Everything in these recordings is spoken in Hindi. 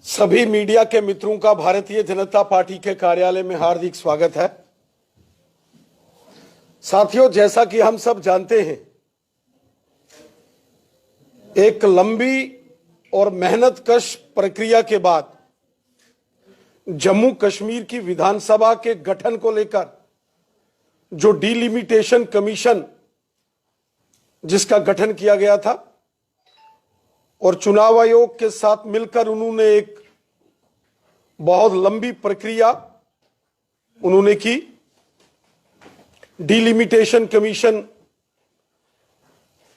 सभी मीडिया के मित्रों का भारतीय जनता पार्टी के कार्यालय में हार्दिक स्वागत है। साथियों, जैसा कि हम सब जानते हैं, एक लंबी और मेहनतकश प्रक्रिया के बाद जम्मू कश्मीर की विधानसभा के गठन को लेकर जो डिलिमिटेशन कमीशन जिसका गठन किया गया था और चुनाव आयोग के साथ मिलकर उन्होंने एक बहुत लंबी प्रक्रिया उन्होंने की। डिलिमिटेशन कमीशन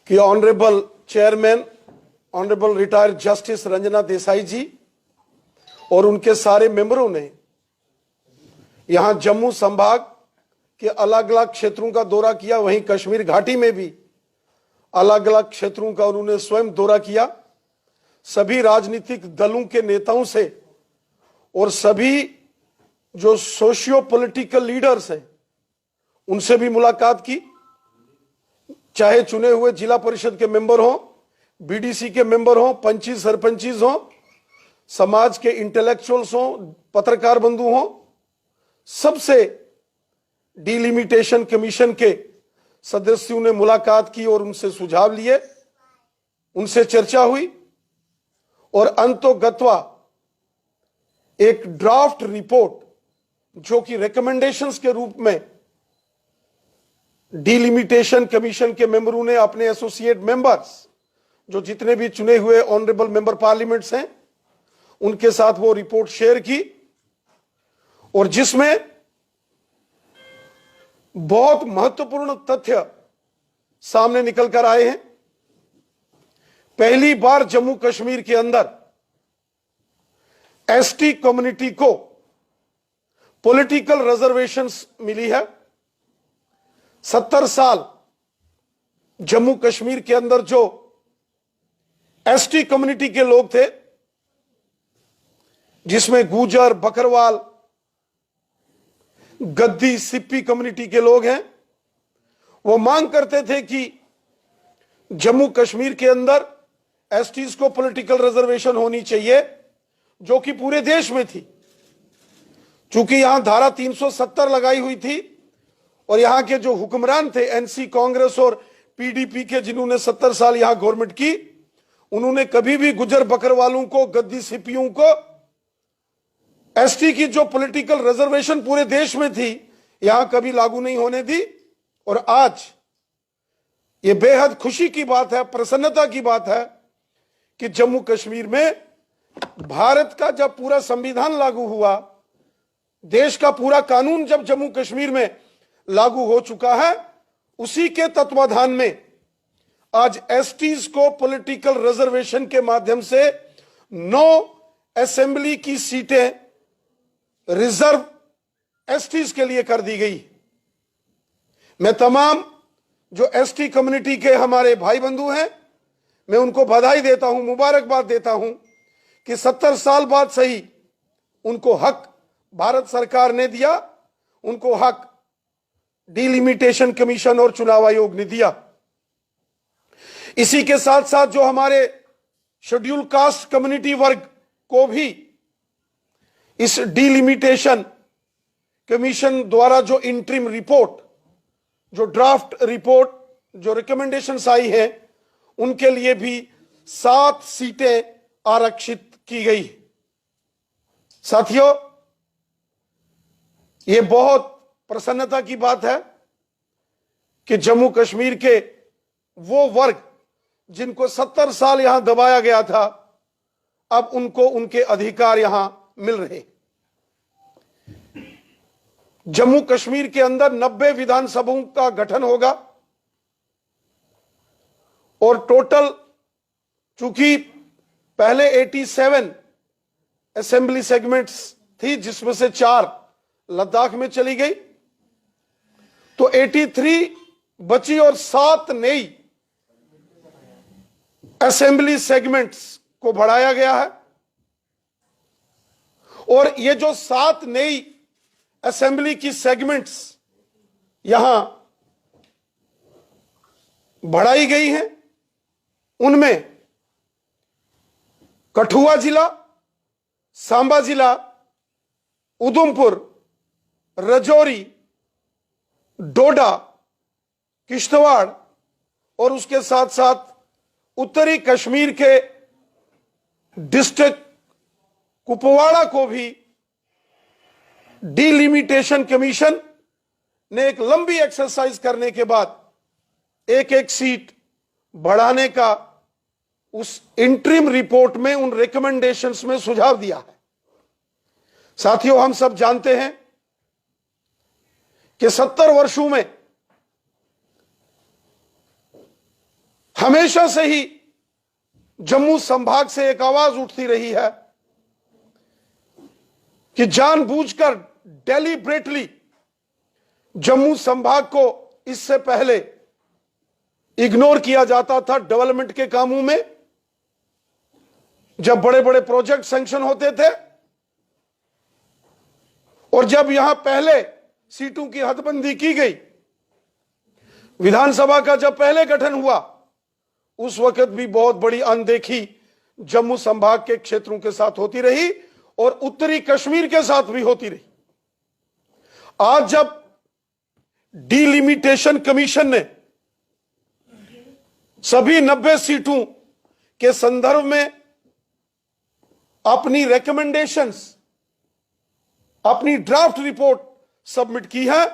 की honourable chairman honourable retired justice Ranjana Desai ji और उनके सारे मेंबरों ने यहां जम्मू संभाग के अलग अलग क्षेत्रों का दौरा किया। वहीं कश्मीर घाटी में भी अलग अलग क्षेत्रों का उन्होंने स्वयं दौरा किया। सभी राजनीतिक दलों के नेताओं से और सभी जो सोशियो पॉलिटिकल लीडर्स हैं उनसे भी मुलाकात की, चाहे चुने हुए जिला परिषद के मेंबर हों, बीडीसी के मेंबर हों, पंची सरपंचीज हों, समाज के इंटेलेक्चुअल्स हों, पत्रकार बंधु हों, सबसे डिलिमिटेशन कमीशन के सदस्यों ने मुलाकात की और उनसे सुझाव लिए, उनसे चर्चा हुई और अंतोगत्वा एक ड्राफ्ट रिपोर्ट जो कि रिकमेंडेशंस के रूप में डिलिमिटेशन कमीशन के मेंबरों ने अपने एसोसिएट मेंबर्स जो जितने भी चुने हुए ऑनरेबल मेंबर पार्लियामेंट्स हैं उनके साथ वो रिपोर्ट शेयर की और जिसमें बहुत महत्वपूर्ण तथ्य सामने निकल कर आए हैं। पहली बार जम्मू कश्मीर के अंदर एसटी कम्युनिटी को पॉलिटिकल रिजर्वेशंस मिली है। 70 साल जम्मू कश्मीर के अंदर जो एसटी कम्युनिटी के लोग थे, जिसमें गुजर, बकरवाल, गद्दी, सिप्पी कम्युनिटी के लोग हैं, वो मांग करते थे कि जम्मू कश्मीर के अंदर एसटीज को पॉलिटिकल रिजर्वेशन होनी चाहिए, जो कि पूरे देश में थी। चूंकि यहां धारा 370 लगाई हुई थी और यहां के जो हुक्मरान थे एनसी कांग्रेस और पीडीपी के, जिन्होंने 70 साल यहां गवर्नमेंट की, उन्होंने कभी भी गुजर बकरवालों को, गद्दी सिप्पियों को एसटी की जो पॉलिटिकल रिजर्वेशन पूरे देश में थी यहां कभी लागू नहीं होने दी। और आज यह बेहद खुशी की बात है, प्रसन्नता की बात है कि जम्मू कश्मीर में भारत का जब पूरा संविधान लागू हुआ, देश का पूरा कानून जब जम्मू कश्मीर में लागू हो चुका है, उसी के तत्वाधान में आज एसटीज को पॉलिटिकल रिजर्वेशन के माध्यम से 9 असेंबली की सीटें रिजर्व एसटीज के लिए कर दी गई। मैं तमाम जो एसटी कम्युनिटी के हमारे भाई बंधु हैं, मैं उनको बधाई देता हूं, मुबारकबाद देता हूं कि 70 साल बाद सही उनको हक भारत सरकार ने दिया, उनको हक डिलिमिटेशन कमीशन और चुनाव आयोग ने दिया। इसी के साथ साथ जो हमारे शेड्यूल कास्ट कम्युनिटी वर्ग को भी इस डिलिमिटेशन कमीशन द्वारा जो इंटरिम रिपोर्ट, जो ड्राफ्ट रिपोर्ट, जो रिकमेंडेशंस आई है, उनके लिए भी 7 सीटें आरक्षित की गई। साथियों, यह बहुत प्रसन्नता की बात है कि जम्मू कश्मीर के वो वर्ग जिनको 70 साल यहां दबाया गया था, अब उनको उनके अधिकार यहां मिल रहे। जम्मू कश्मीर के अंदर 90 विधानसभाओं का गठन होगा और टोटल, चूंकि पहले 87 असेंबली सेगमेंट्स थी जिसमें से 4 लद्दाख में चली गई, तो 83 बची और 7 नई असेंबली सेगमेंट्स को बढ़ाया गया है। और ये जो 7 नई असेंबली की सेगमेंट्स यहां बढ़ाई गई हैं, उनमें कठुआ जिला, सांबा जिला, उधमपुर, राजौरी, डोडा, किश्तवाड़ और उसके साथ साथ उत्तरी कश्मीर के डिस्ट्रिक्ट कुपवाड़ा को भी डिलिमिटेशन कमीशन ने एक लंबी एक्सरसाइज करने के बाद एक एक सीट बढ़ाने का उस इंटरिम रिपोर्ट में, उन रिकमेंडेशंस में सुझाव दिया है। साथियों, हम सब जानते हैं कि 70 वर्षों में हमेशा से ही जम्मू संभाग से एक आवाज उठती रही है कि जानबूझकर, डेलिब्रेटली जम्मू संभाग को इससे पहले इग्नोर किया जाता था डेवलपमेंट के कामों में। जब बड़े बड़े प्रोजेक्ट सैंक्शन होते थे और जब यहां पहले सीटों की हदबंदी की गई, विधानसभा का जब पहले गठन हुआ, उस वक्त भी बहुत बड़ी अनदेखी जम्मू संभाग के क्षेत्रों के साथ होती रही और उत्तरी कश्मीर के साथ भी होती रही। आज जब डिलिमिटेशन कमीशन ने सभी 90 सीटों के संदर्भ में अपनी रिकमेंडेशंस, अपनी ड्राफ्ट रिपोर्ट सबमिट की है,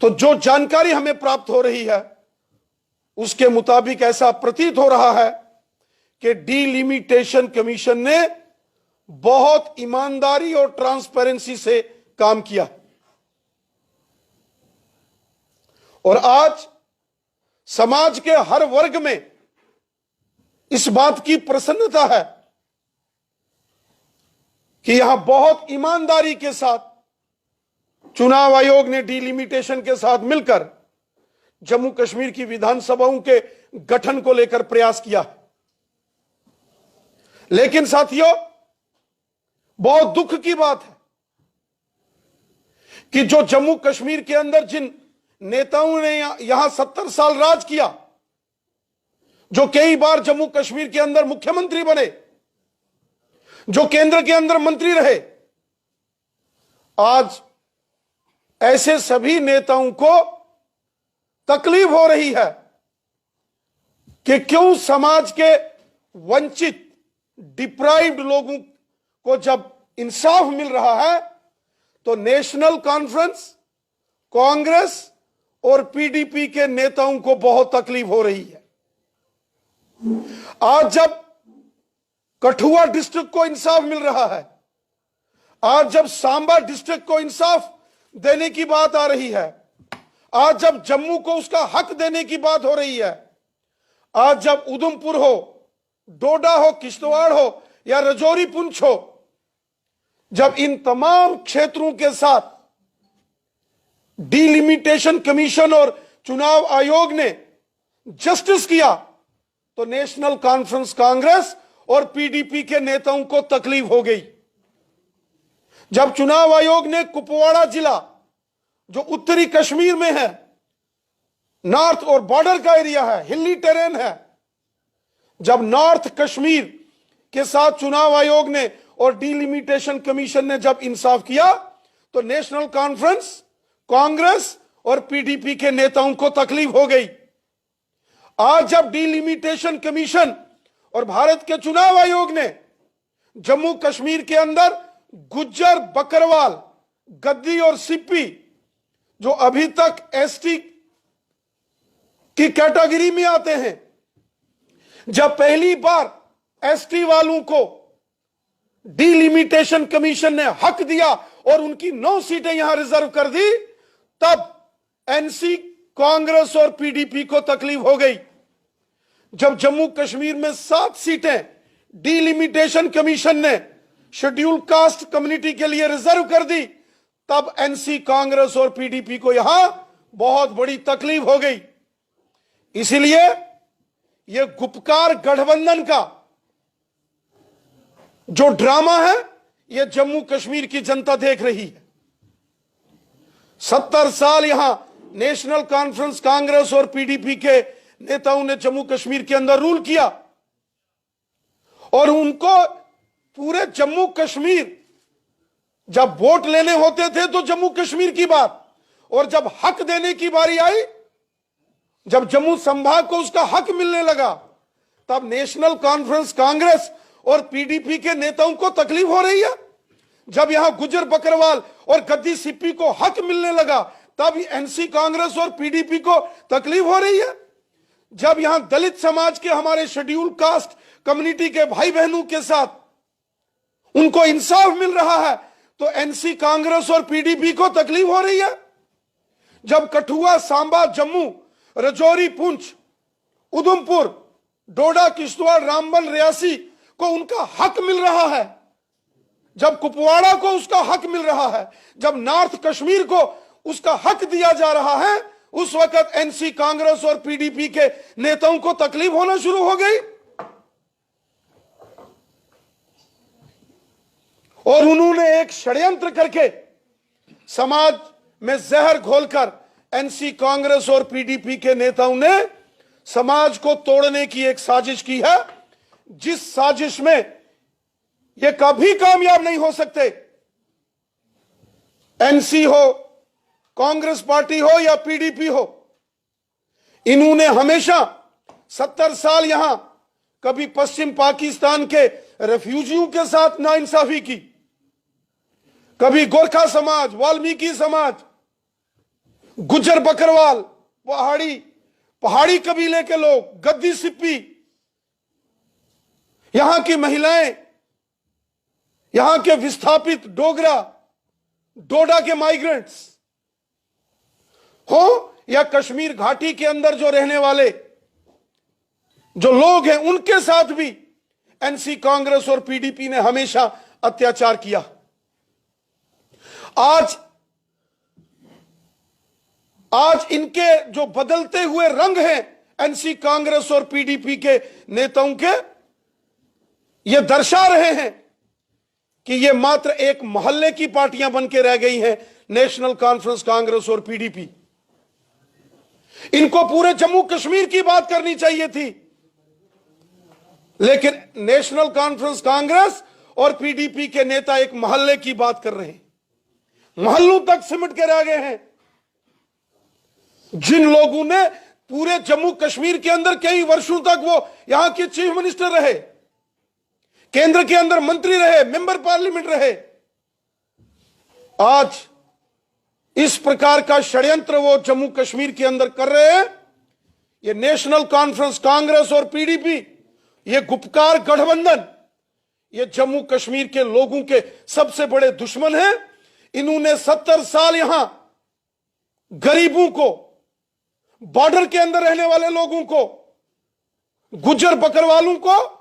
तो जो जानकारी हमें प्राप्त हो रही है उसके मुताबिक ऐसा प्रतीत हो रहा है कि डिलिमिटेशन कमीशन ने बहुत ईमानदारी और ट्रांसपेरेंसी से काम किया और आज समाज के हर वर्ग में इस बात की प्रसन्नता है कि यहां बहुत ईमानदारी के साथ चुनाव आयोग ने डिलिमिटेशन के साथ मिलकर जम्मू कश्मीर की विधानसभाओं के गठन को लेकर प्रयास किया। लेकिन साथियों, बहुत दुख की बात है कि जो जम्मू कश्मीर के अंदर जिन नेताओं ने यहां 70 साल राज किया, जो कई बार जम्मू कश्मीर के अंदर मुख्यमंत्री बने, जो केंद्र के अंदर मंत्री रहे, आज ऐसे सभी नेताओं को तकलीफ हो रही है कि क्यों समाज के वंचित, डिप्राइव्ड लोगों को जब इंसाफ मिल रहा है तो नेशनल कॉन्फ्रेंस, कांग्रेस और पीडीपी के नेताओं को बहुत तकलीफ हो रही है। आज जब कठुआ डिस्ट्रिक्ट को इंसाफ मिल रहा है, आज जब सांबा डिस्ट्रिक्ट को इंसाफ देने की बात आ रही है, आज जब जम्मू को उसका हक देने की बात हो रही है, आज जब उधमपुर हो, डोडा हो, किश्तवाड़ हो या राजौरी पुंछ हो, जब इन तमाम क्षेत्रों के साथ डिलिमिटेशन कमीशन और चुनाव आयोग ने जस्टिस किया, तो नेशनल कॉन्फ्रेंस, कांग्रेस और पीडीपी के नेताओं को तकलीफ हो गई। जब चुनाव आयोग ने कुपवाड़ा जिला, जो उत्तरी कश्मीर में है, नॉर्थ और बॉर्डर का एरिया है, हिली टेरेन है, जब नॉर्थ कश्मीर के साथ चुनाव आयोग ने और डिलिमिटेशन कमीशन ने जब इंसाफ किया, तो नेशनल कॉन्फ्रेंस, कांग्रेस और पीडीपी के नेताओं को तकलीफ हो गई। आज जब डिलिमिटेशन कमीशन और भारत के चुनाव आयोग ने जम्मू कश्मीर के अंदर गुज्जर, बकरवाल, गद्दी और सिप्पी, जो अभी तक एसटी की कैटेगरी में आते हैं, जब पहली बार एसटी वालों को डिलिमिटेशन कमीशन ने हक दिया और उनकी 9 सीटें यहां रिजर्व कर दी, तब एनसी, कांग्रेस और पीडीपी को तकलीफ हो गई। जब जम्मू कश्मीर में 7 सीटें डिलिमिटेशन कमीशन ने शेड्यूल कास्ट कम्युनिटी के लिए रिजर्व कर दी, तब एनसी, कांग्रेस और पीडीपी को यहां बहुत बड़ी तकलीफ हो गई। इसीलिए यह गुपकार गठबंधन का जो ड्रामा है, यह जम्मू कश्मीर की जनता देख रही है। 70 साल यहां नेशनल कॉन्फ्रेंस, कांग्रेस और पीडीपी के नेताओं ने जम्मू कश्मीर के अंदर रूल किया और उनको पूरे जम्मू कश्मीर, जब वोट लेने होते थे तो जम्मू कश्मीर की बात, और जब हक देने की बारी आई, जब जम्मू संभाग को उसका हक मिलने लगा, तब नेशनल कॉन्फ्रेंस कांग्रेस और पीडीपी के नेताओं को तकलीफ हो रही है। जब यहां गुज्जर बकरवाल और गद्दी सिप्पी को हक मिलने लगा, तब एनसी कांग्रेस और पीडीपी को तकलीफ हो रही है। जब यहां दलित समाज के, हमारे शेड्यूल कास्ट कम्युनिटी के भाई बहनों के साथ उनको इंसाफ मिल रहा है, तो एनसी कांग्रेस और पीडीपी को तकलीफ हो रही है। जब कठुआ, सांबा, जम्मू, राजौरी, पुंछ, उधमपुर, डोडा, किश्तवाड़, रामबन, रियासी को उनका हक मिल रहा है, जब कुपवाड़ा को उसका हक मिल रहा है, जब नॉर्थ कश्मीर को उसका हक दिया जा रहा है, उस वक्त एनसी कांग्रेस और पीडीपी के नेताओं को तकलीफ होना शुरू हो गई। और उन्होंने एक षड्यंत्र करके समाज में जहर घोलकर एनसी कांग्रेस और पीडीपी के नेताओं ने समाज को तोड़ने की एक साजिश की है, जिस साजिश में ये कभी कामयाब नहीं हो सकते। एनसी हो, कांग्रेस पार्टी हो या पीडीपी हो, इन्होंने हमेशा 70 साल यहां कभी पश्चिम पाकिस्तान के रेफ्यूजियों के साथ नाइंसाफी की, कभी गोरखा समाज, वाल्मीकि समाज, गुज्जर बकरवाल, पहाड़ी कबीले के लोग, गद्दी सिप्पी, यहां की महिलाएं, यहां के विस्थापित डोगरा, डोडा के माइग्रेंट्स हो, या कश्मीर घाटी के अंदर जो रहने वाले जो लोग हैं, उनके साथ भी एनसी कांग्रेस और पीडीपी ने हमेशा अत्याचार किया। आज इनके जो बदलते हुए रंग हैं एनसी कांग्रेस और पीडीपी के नेताओं के, ये दर्शा रहे हैं कि ये मात्र एक मोहल्ले की पार्टियां बन के रह गई हैं, नेशनल कॉन्फ्रेंस कांग्रेस और पीडीपी। इनको पूरे जम्मू कश्मीर की बात करनी चाहिए थी, लेकिन नेशनल कॉन्फ्रेंस कांग्रेस और पीडीपी के नेता एक मोहल्ले की बात कर रहे हैं, मोहल्लों तक सिमट के रह गए हैं। जिन लोगों ने पूरे जम्मू कश्मीर के अंदर कई वर्षों तक वो यहां के चीफ मिनिस्टर रहे, केंद्र के अंदर मंत्री रहे, मेंबर पार्लियामेंट रहे, आज इस प्रकार का षड्यंत्र वो जम्मू कश्मीर के अंदर कर रहे हैं। ये नेशनल कॉन्फ्रेंस कांग्रेस और पीडीपी, ये गुपकार गठबंधन, ये जम्मू कश्मीर के लोगों के सबसे बड़े दुश्मन हैं। इन्होंने 70 साल यहां गरीबों को, बॉर्डर के अंदर रहने वाले लोगों को, गुज्जर बकरवालों को,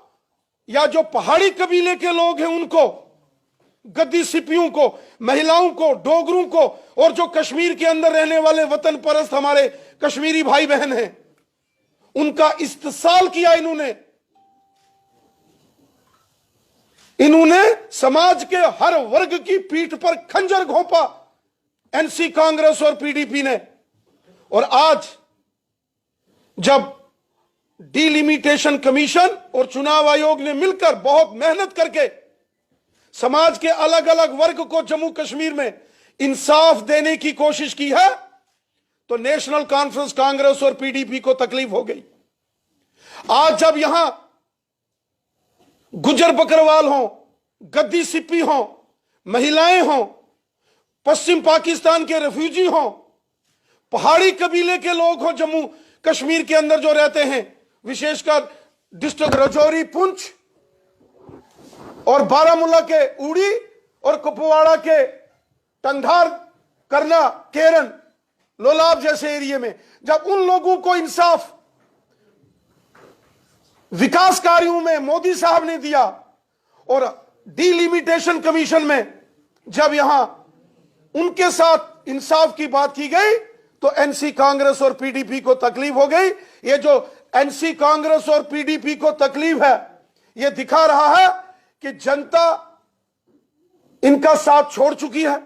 या जो पहाड़ी कबीले के लोग हैं उनको, गद्दी सिप्पियों को, महिलाओं को, डोगरों को, और जो कश्मीर के अंदर रहने वाले वतन परस्त हमारे कश्मीरी भाई बहन हैं, उनका इस्तेसाल किया। इन्होंने समाज के हर वर्ग की पीठ पर खंजर घोंपा एनसी कांग्रेस और पीडीपी ने। और आज जब डिलिमिटेशन कमीशन और चुनाव आयोग ने मिलकर बहुत मेहनत करके समाज के अलग अलग वर्ग को जम्मू कश्मीर में इंसाफ देने की कोशिश की है, तो नेशनल कॉन्फ्रेंस कांग्रेस और पीडीपी को तकलीफ हो गई। आज जब यहां गुज्जर बकरवाल हो, गद्दी सिप्पी हो, महिलाएं हो, पश्चिम पाकिस्तान के रेफ्यूजी हो, पहाड़ी कबीले के लोग हो, जम्मू कश्मीर के अंदर जो रहते हैं, विशेषकर डिस्ट्रिक्ट राजौरी, पुंछ और बारामूला के उड़ी और कुपवाड़ा के टंगधार, करना, केरन, लोलाब जैसे एरिया में, जब उन लोगों को इंसाफ विकास कार्यों में मोदी साहब ने दिया और डिलिमिटेशन कमीशन में जब यहां उनके साथ इंसाफ की बात की गई, तो एनसी कांग्रेस और पीडीपी को तकलीफ हो गई। ये जो एनसी कांग्रेस और पीडीपी को तकलीफ है, यह दिखा रहा है कि जनता इनका साथ छोड़ चुकी है,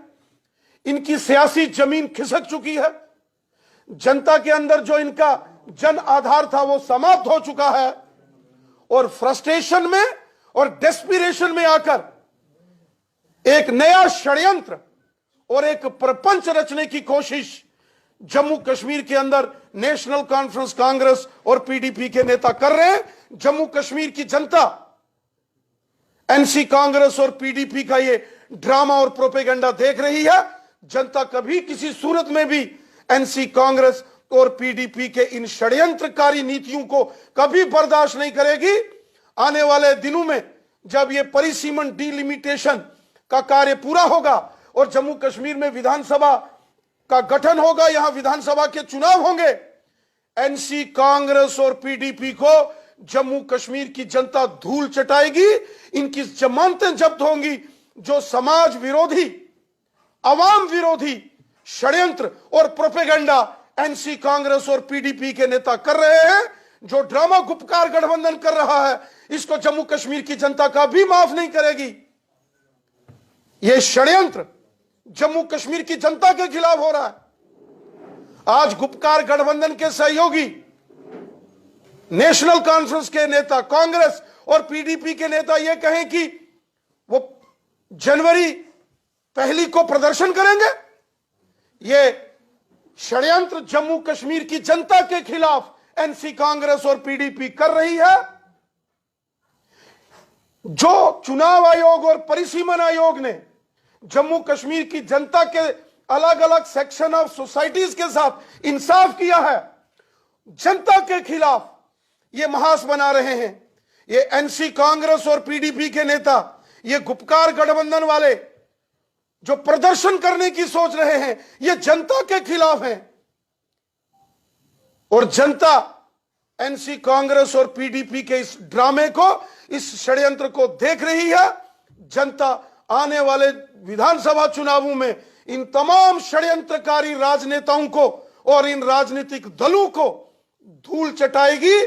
इनकी सियासी जमीन खिसक चुकी है, जनता के अंदर जो इनका जन आधार था वो समाप्त हो चुका है, और फ्रस्ट्रेशन में और डेस्पिरेशन में आकर एक नया षड्यंत्र और एक प्रपंच रचने की कोशिश जम्मू कश्मीर के अंदर नेशनल कॉन्फ्रेंस कांग्रेस और पीडीपी के नेता कर रहे हैं। जम्मू कश्मीर की जनता एनसी कांग्रेस और पीडीपी का ये ड्रामा और प्रोपेगेंडा देख रही है। जनता कभी किसी सूरत में भी एनसी कांग्रेस और पीडीपी के इन षड्यंत्रकारी नीतियों को कभी बर्दाश्त नहीं करेगी। आने वाले दिनों में जब ये परिसीमन डिलिमिटेशन का कार्य पूरा होगा और जम्मू कश्मीर में विधानसभा का गठन होगा, यहां विधानसभा के चुनाव होंगे, एनसी कांग्रेस और पीडीपी को जम्मू कश्मीर की जनता धूल चटाएगी। इनकी जमानतें जब्त होंगी। जो समाज विरोधी, अवाम विरोधी षड्यंत्र और प्रोपेगेंडा एनसी कांग्रेस और पीडीपी के नेता कर रहे हैं, जो ड्रामा गुपकार गठबंधन कर रहा है, इसको जम्मू कश्मीर की जनता का भी माफ नहीं करेगी। यह षड्यंत्र जम्मू कश्मीर की जनता के खिलाफ हो रहा है। आज गुपकार गठबंधन के सहयोगी नेशनल कॉन्फ्रेंस के नेता, कांग्रेस और पीडीपी के नेता यह कहें कि वो जनवरी 1 को प्रदर्शन करेंगे, यह षड्यंत्र जम्मू कश्मीर की जनता के खिलाफ एनसी कांग्रेस और पीडीपी कर रही है। जो चुनाव आयोग और परिसीमन आयोग ने जम्मू कश्मीर की जनता के अलग अलग सेक्शन ऑफ सोसाइटीज के साथ इंसाफ किया है, जनता के खिलाफ ये महास बना रहे हैं। ये एनसी कांग्रेस और पीडीपी के नेता, ये गुपकार गठबंधन वाले जो प्रदर्शन करने की सोच रहे हैं, ये जनता के खिलाफ हैं। और जनता एनसी कांग्रेस और पीडीपी के इस ड्रामे को, इस षड्यंत्र को देख रही है। जनता आने वाले विधानसभा चुनावों में इन तमाम षड्यंत्रकारी राजनेताओं को और इन राजनीतिक दलों को धूल चटाएगी।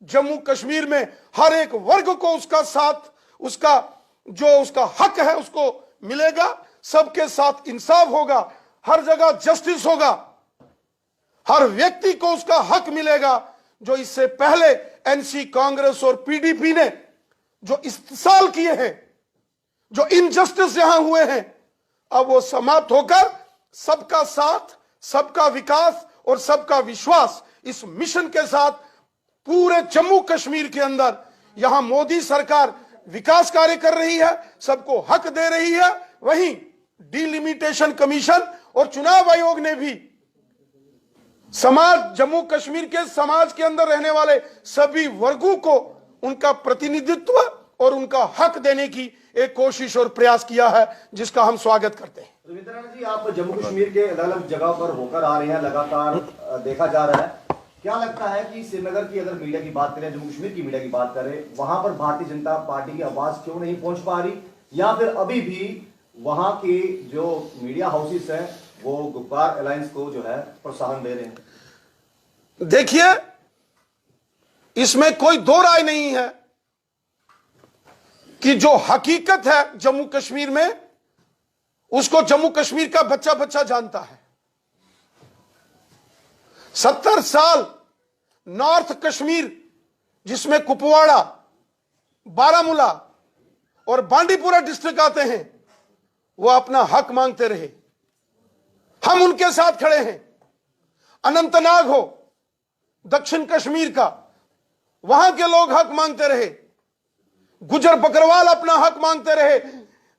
जम्मू कश्मीर में हर एक वर्ग को उसका साथ, उसका हक है उसको मिलेगा। सबके साथ इंसाफ होगा, हर जगह जस्टिस होगा, हर व्यक्ति को उसका हक मिलेगा। जो इससे पहले एनसी कांग्रेस और पीडीपी ने जो इस्तेसाल किए हैं, जो इनजस्टिस यहां हुए हैं, अब वो समाप्त होकर सबका साथ, सबका विकास और सबका विश्वास, इस मिशन के साथ पूरे जम्मू कश्मीर के अंदर यहां मोदी सरकार विकास कार्य कर रही है, सबको हक दे रही है। वहीं डिलिमिटेशन कमीशन और चुनाव आयोग ने भी समाज, जम्मू कश्मीर के समाज के अंदर रहने वाले सभी वर्गों को उनका प्रतिनिधित्व और उनका हक देने की एक कोशिश और प्रयास किया है, जिसका हम स्वागत करते हैं। रविंद्र जी, आप जम्मू कश्मीर के अलग अलग जगहों पर होकर आ रहे हैं, लगातार देखा जा रहा है। क्या लगता है कि श्रीनगर की अगर मीडिया की बात करें, जम्मू कश्मीर की मीडिया की बात करें, वहां पर भारतीय जनता पार्टी की आवाज क्यों नहीं पहुंच पा रही, या फिर अभी भी वहां के जो मीडिया हाउसेस हैं वो गुपकार अलायंस को जो है प्रोत्साहन दे रहे हैं? देखिए, इसमें कोई दो राय नहीं है कि जो हकीकत है जम्मू कश्मीर में, उसको जम्मू कश्मीर का बच्चा बच्चा जानता है। 70 साल नॉर्थ कश्मीर, जिसमें कुपवाड़ा, बारामूला और बांडीपुरा डिस्ट्रिक्ट आते हैं, वो अपना हक मांगते रहे। हम उनके साथ खड़े हैं। अनंतनाग हो, दक्षिण कश्मीर का, वहां के लोग हक मांगते रहे। गुजर बकरवाल अपना हक मांगते रहे,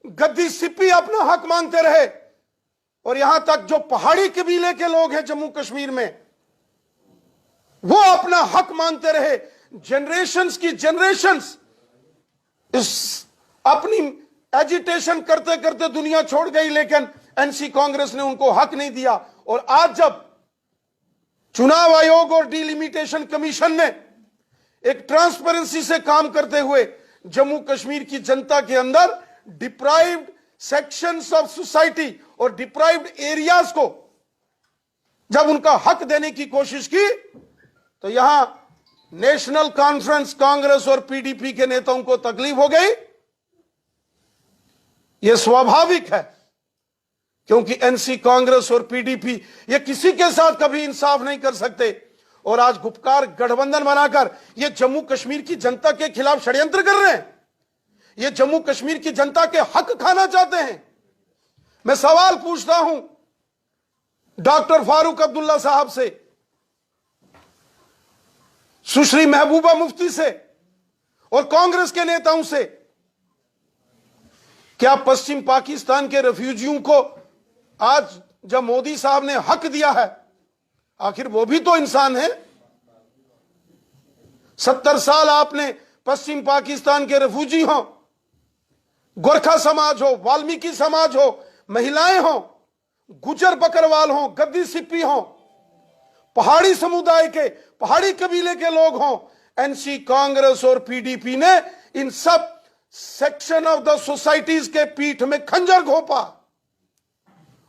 गद्दी सिप्पी अपना हक मांगते रहे, और यहां तक जो पहाड़ी कबीले के लोग हैं जम्मू कश्मीर में, वो अपना हक मांगते रहे। जनरेशंस की जनरेशंस इस अपनी एजिटेशन करते करते दुनिया छोड़ गई, लेकिन एनसी कांग्रेस ने उनको हक नहीं दिया। और आज जब चुनाव आयोग और डिलिमिटेशन कमीशन ने एक ट्रांसपेरेंसी से काम करते हुए जम्मू कश्मीर की जनता के अंदर डिप्राइव्ड सेक्शंस ऑफ सोसाइटी और डिप्राइव्ड एरियाज को जब उनका हक देने की कोशिश की, तो यहां नेशनल कॉन्फ्रेंस कांग्रेस और पीडीपी के नेताओं को तकलीफ हो गई। यह स्वाभाविक है, क्योंकि एनसी कांग्रेस और पीडीपी ये किसी के साथ कभी इंसाफ नहीं कर सकते। और आज गुपकार गठबंधन बनाकर ये जम्मू कश्मीर की जनता के खिलाफ षड्यंत्र कर रहे हैं। ये जम्मू कश्मीर की जनता के हक खाना चाहते हैं। मैं सवाल पूछता हूं डॉक्टर फारूक अब्दुल्ला साहब से, सुश्री महबूबा मुफ्ती से और कांग्रेस के नेताओं से, क्या पश्चिम पाकिस्तान के रेफ्यूजियों को आज जब मोदी साहब ने हक दिया है, आखिर वो भी तो इंसान है। 70 साल आपने पश्चिम पाकिस्तान के रेफ्यूजी हो, गोरखा समाज हो, वाल्मीकि समाज हो, महिलाएं हो, गुजर बकरवाल हो, गद्दी सिप्पी हो, पहाड़ी समुदाय के, पहाड़ी कबीले के लोग हो, एनसी, कांग्रेस और पीडीपी ने इन sub section of the societies के पीठ में खंजर घोंपा।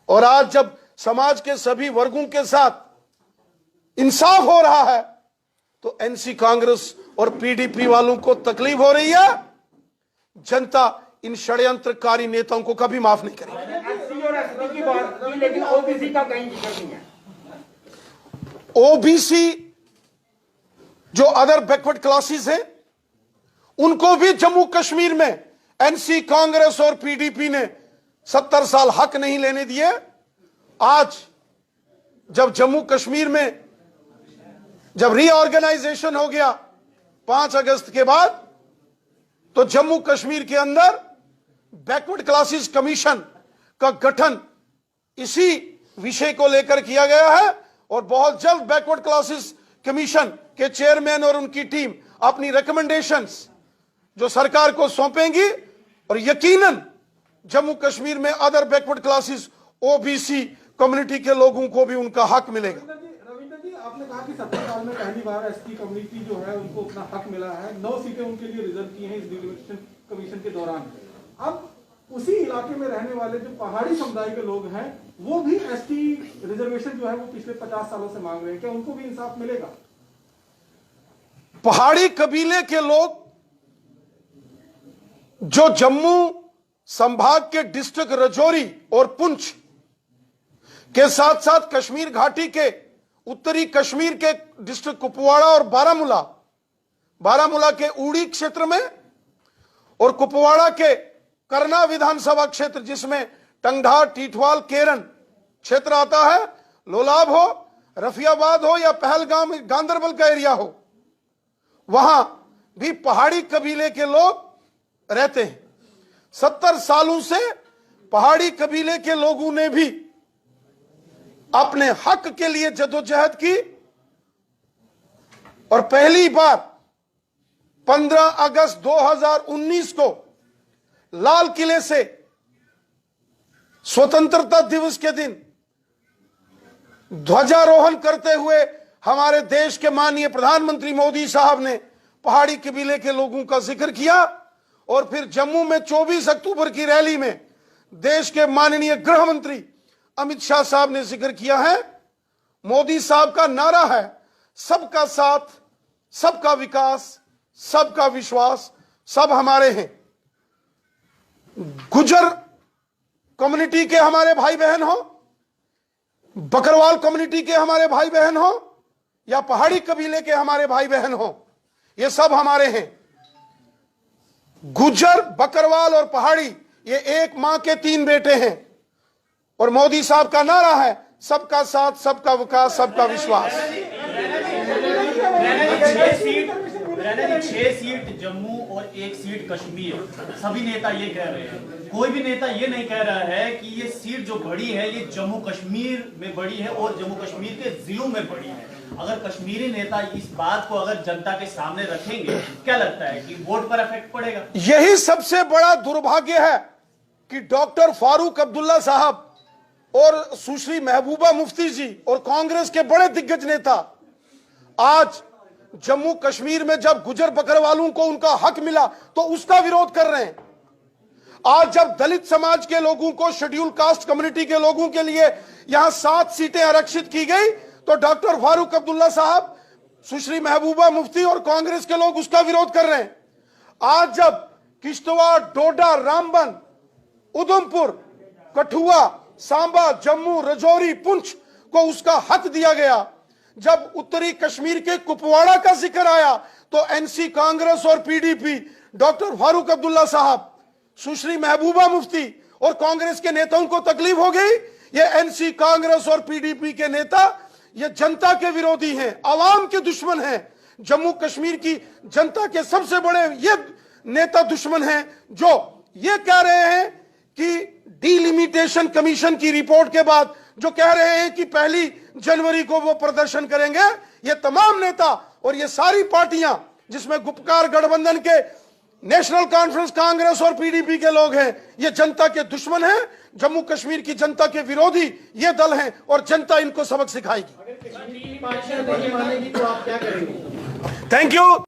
और आज जब समाज के सभी वर्गों के साथ इंसाफ हो रहा है तो एनसी, कांग्रेस और पीडीपी वालों को तकलीफ हो रही है। जनता इन षड्यंत्रकारी नेताओं को कभी माफ नहीं करेगी। एससी और एसटी की बात की, लेकिन ओबीसी का कहीं जिक्र नहीं है। ओबीसी जो अदर बैकवर्ड क्लासेस हैं, उनको भी जम्मू कश्मीर में एनसी, कांग्रेस और पीडीपी ने 70 साल हक नहीं लेने दिए। आज जब जम्मू कश्मीर में जब रीऑर्गेनाइजेशन हो गया 5 अगस्त के बाद, तो जम्मू कश्मीर के अंदर बैकवर्ड क्लासेस कमीशन का गठन इसी विषय को लेकर किया गया है। और बहुत जल्द बैकवर्ड क्लासेस कमीशन के चेयरमैन और उनकी टीम अपनी रिकमेंडेशंस जो सरकार को सौंपेंगी, और यकीनन जम्मू कश्मीर में other backward classes, OBC community के लोगों को भी उनका हक मिलेगा। रविंद्र जी, आपने कहा कि 70 साल में पहली बार एसटी कम्युनिटी जो है उनको अपना हक मिला है। 9 सीटें उनके लिए रिजर्व की हैं इस डिलिमिटेशन कमीशन के दौरान। अब उसी इलाके में रहने वाले जो पहाड़ी समुदाय के लोग हैं, वो भी एसटी रिजर्वेशन जो है वो पिछले 50 सालों से मांग रहे हैं। क्या उनको भी इंसाफ मिलेगा? पहाड़ी कबीले के लोग जो जम्मू संभाग के डिस्ट्रिक्ट राजौरी और पुंछ के साथ साथ कश्मीर घाटी के उत्तरी कश्मीर के डिस्ट्रिक्ट कुपवाड़ा और बारामूला के उड़ी क्षेत्र में और कुपवाड़ा के करना विधानसभा क्षेत्र जिसमें टंगढार, टीठवाल, केरन क्षेत्र आता है, लोलाब हो, रफियाबाद हो या पहलगाम, गांदरबल का एरिया हो, वहां भी पहाड़ी कबीले के लोग रहते हैं। 70 सालों से पहाड़ी कबीले के लोगों ने भी अपने हक के लिए जदोजहद की और पहली बार 15 अगस्त 2019 को लाल किले से स्वतंत्रता दिवस के दिन ध्वजारोहण करते हुए हमारे देश के माननीय प्रधानमंत्री मोदी साहब ने पहाड़ी कबीले के लोगों का जिक्र किया। और फिर जम्मू में 24 अक्टूबर की रैली में देश के माननीय गृह मंत्री अमित शाह साहब ने जिक्र किया है। मोदी साहब का नारा है सबका साथ, सबका विकास, सबका विश्वास, सब हमारे हैं। गुजर कम्युनिटी के हमारे भाई बहन हो, बकरवाल कम्युनिटी के हमारे भाई बहन हो या पहाड़ी कबीले के हमारे भाई बहन हो, ये सब हमारे हैं। गुजर, बकरवाल और पहाड़ी ये एक मां के 3 बेटे हैं। और मोदी साहब का नारा है सबका साथ, सबका विकास, सबका विश्वास। 6 सीट जम्मू और 1 सीट कश्मीर, सभी नेता ये कह रहे हैं। कोई भी नेता ये नहीं कह रहा है कि ये सीट जो बढ़ी है ये जम्मू कश्मीर में बढ़ी है और जम्मू कश्मीर के जिलों में बढ़ी है। अगर कश्मीरी नेता इस बात को अगर जनता के सामने रखेंगे, क्या लगता है कि वोट पर इफेक्ट पड़ेगा? यही सबसे बड़ा दुर्भाग्य है कि डॉक्टर फारूक अब्दुल्ला साहब और सुश्री महबूबा मुफ्ती जी और कांग्रेस के बड़े दिग्गज नेता आज जम्मू कश्मीर में जब गुजर बकरवालों को उनका हक मिला तो उसका विरोध कर रहे हैं। आज जब दलित समाज के लोगों को, शेड्यूल कास्ट कम्युनिटी के लोगों के लिए यहां 7 सीटें आरक्षित की गई तो डॉक्टर फारूक अब्दुल्ला साहब, सुश्री महबूबा मुफ्ती और कांग्रेस के लोग उसका विरोध कर रहे हैं। आज जब किश्तवाड़, डोडा, रामबन, उधमपुर, कठुआ, सांबा, जम्मू, राजौरी, पुंछ को उसका हक दिया गया, जब उत्तरी कश्मीर के कुपवाड़ा का जिक्र आया तो एनसी, कांग्रेस और पीडीपी डॉक्टर फारूक अब्दुल्ला साहब, सुश्री महबूबा मुफ्ती और कांग्रेस के नेताओं को तकलीफ हो गई। ये एनसी, कांग्रेस और पीडीपी के नेता ये जनता के विरोधी हैं, आवाम के दुश्मन हैं। जम्मू कश्मीर की जनता के सबसे बड़े ये नेता दुश्मन हैं जो ये कह रहे हैं कि डिलिमिटेशन कमीशन की रिपोर्ट के बाद जो कह रहे हैं कि 1 जनवरी को वो प्रदर्शन करेंगे। ये तमाम नेता और ये सारी पार्टियां जिसमें गुपकार गठबंधन के नेशनल कॉन्फ्रेंस, कांग्रेस और पीडीपी के लोग हैं, ये जनता के दुश्मन हैं, जम्मू कश्मीर की जनता के विरोधी ये दल हैं और जनता इनको सबक सिखाएगी। नहीं मानेगी तो आप क्या करेंगे? Thank you.